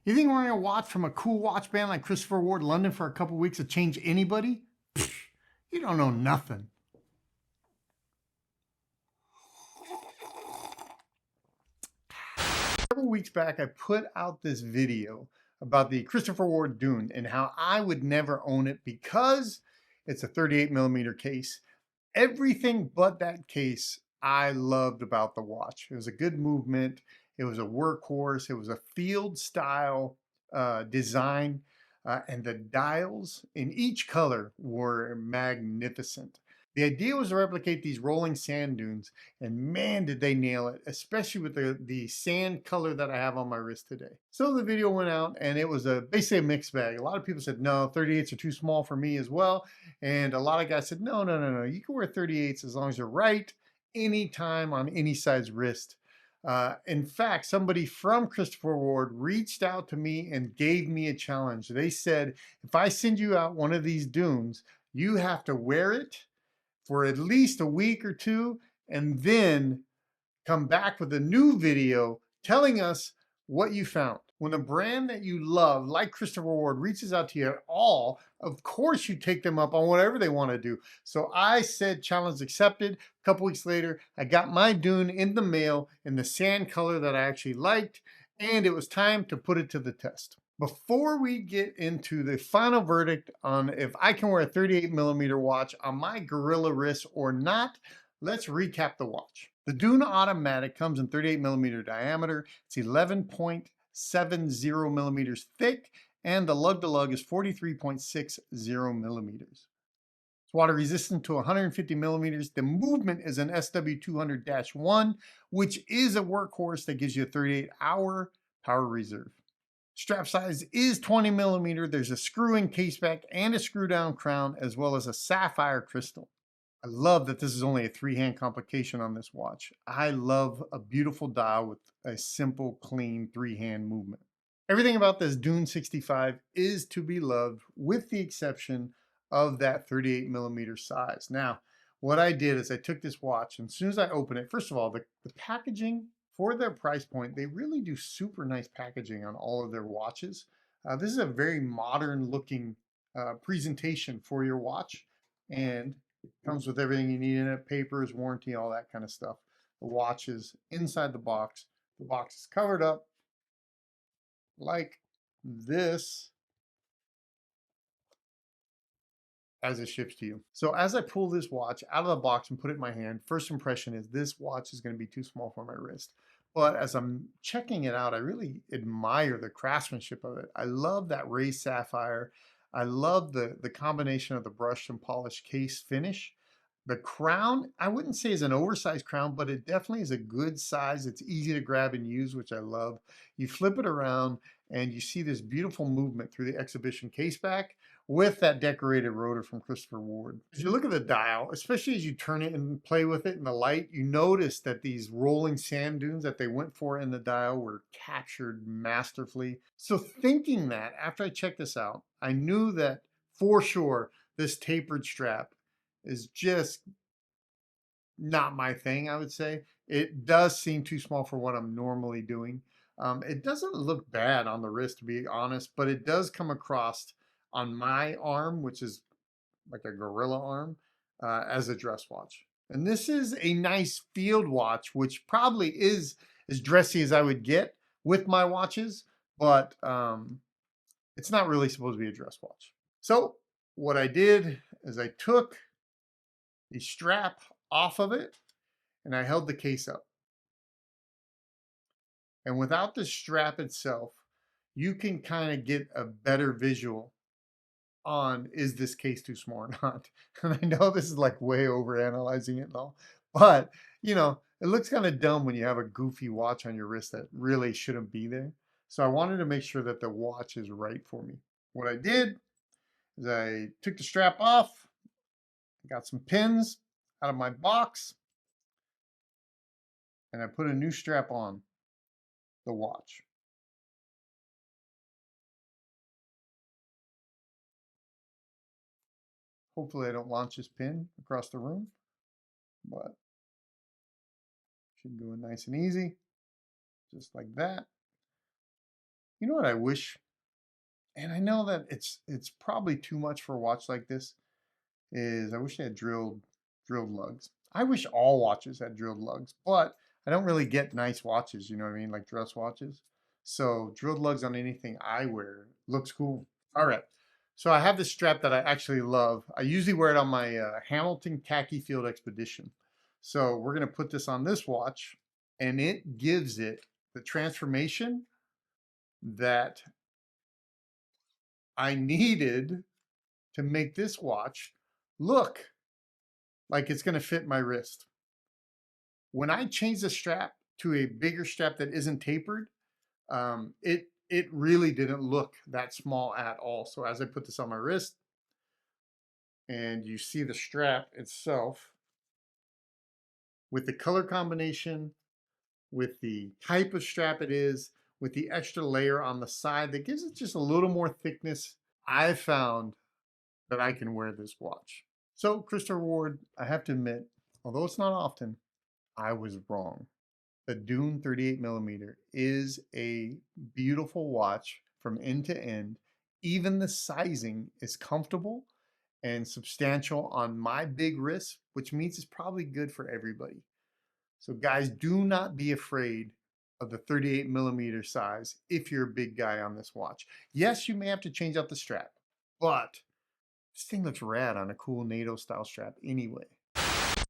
You think wearing a watch from a cool watch band like Christopher Ward London for a couple weeks will change anybody? Pfft, you don't know nothing. Several weeks back, I put out this video about the Christopher Ward Dune and how I would never own it because it's a 38mm case. Everything but that case I loved about the watch. It was a good movement. It was a workhorse. It was a field style design. And the dials in each color were magnificent. The idea was to replicate these rolling sand dunes, and man, did they nail it, especially with the sand color that I have on my wrist today. So the video went out, and it was basically a mixed bag. A lot of people said, no, 38s are too small for me as well. And a lot of guys said, no, no, no, no. You can wear 38s as long as you're right, anytime on any size wrist. In fact, somebody from Christopher Ward reached out to me and gave me a challenge. They said, if I send you out one of these dunes, you have to wear it for at least a week or two and then come back with a new video telling us what you found. When a brand that you love, like Christopher Ward, reaches out to you at all, of course you take them up on whatever they want to do. So I said challenge accepted. A couple weeks later, I got my Dune in the mail in the sand color that I actually liked, and it was time to put it to the test. Before we get into the final verdict on if I can wear a 38mm watch on my gorilla wrist or not, let's recap the watch. The Dune Automatic comes in 38mm diameter. It's 11.70 millimeters thick, and the lug-to-lug is 43.60 millimeters. It's water resistant to 150 millimeters. The movement is an SW200-1, which is a workhorse that gives you a 38-hour power reserve. Strap size is 20mm. There's a screw-in caseback and a screw-down crown, as well as a sapphire crystal. I love that this is only a 3-hand complication on this watch. I love a beautiful dial with a simple, clean 3-hand movement. Everything about this Dune 65 is to be loved, with the exception of that 38mm size. Now, what I did is I took this watch, and as soon as I open it, first of all, the packaging for their price point, they really do super nice packaging on all of their watches. This is a very modern looking presentation for your watch, and it comes with everything you need in it, papers, warranty, all that kind of stuff. The watch is inside the box. The box is covered up like this as it ships to you. So as I pull this watch out of the box and put it in my hand, first impression is this watch is going to be too small for my wrist. But as I'm checking it out, I really admire the craftsmanship of it. I love that raised sapphire. I love the combination of the brushed and polished case finish. The crown, I wouldn't say is an oversized crown, but it definitely is a good size. It's easy to grab and use, which I love. You flip it around and you see this beautiful movement through the exhibition case back with that decorated rotor from Christopher Ward. As you look at the dial, especially as you turn it and play with it in the light, you notice that these rolling sand dunes that they went for in the dial were captured masterfully. So thinking that, after I checked this out, I knew that for sure this tapered strap is just not my thing, I would say. It does seem too small for what I'm normally doing. It doesn't look bad on the wrist, to be honest, but it does come across on my arm, which is like a gorilla arm, as a dress watch. And this is a nice field watch, which probably is as dressy as I would get with my watches, but it's not really supposed to be a dress watch. So what I did is I took the strap off of it and I held the case up. And without the strap itself, you can kind of get a better visual on, is this case too small or not? And I know this is like way over analyzing it and all, but you know, it looks kind of dumb when you have a goofy watch on your wrist that really shouldn't be there. So I wanted to make sure that the watch is right for me. What I did is I took the strap off, got some pins out of my box, and I put a new strap on the watch. Hopefully I don't launch this pin across the room, but should go in nice and easy, just like that. You know what I wish, and I know that it's probably too much for a watch like this, is I wish they had drilled lugs. I wish all watches had drilled lugs, but I don't really get nice watches, you know what I mean, like dress watches. So drilled lugs on anything I wear looks cool. All right. So I have this strap that I actually love. I usually wear it on my Hamilton Khaki Field Expedition. So we're going to put this on this watch, and it gives it the transformation that I needed to make this watch look like it's going to fit my wrist. When I change the strap to a bigger strap that isn't tapered, it really didn't look that small at all. So as I put this on my wrist, and you see the strap itself with the color combination, with the type of strap it is, with the extra layer on the side that gives it just a little more thickness, I found that I can wear this watch. So, Christopher Ward, I have to admit, although it's not often, I was wrong. The Dune 38 millimeter is a beautiful watch from end to end. Even the sizing is comfortable and substantial on my big wrist, which means it's probably good for everybody. So guys, do not be afraid of the 38 millimeter size if you're a big guy on this watch. Yes, you may have to change out the strap, but this thing looks rad on a cool NATO style strap anyway.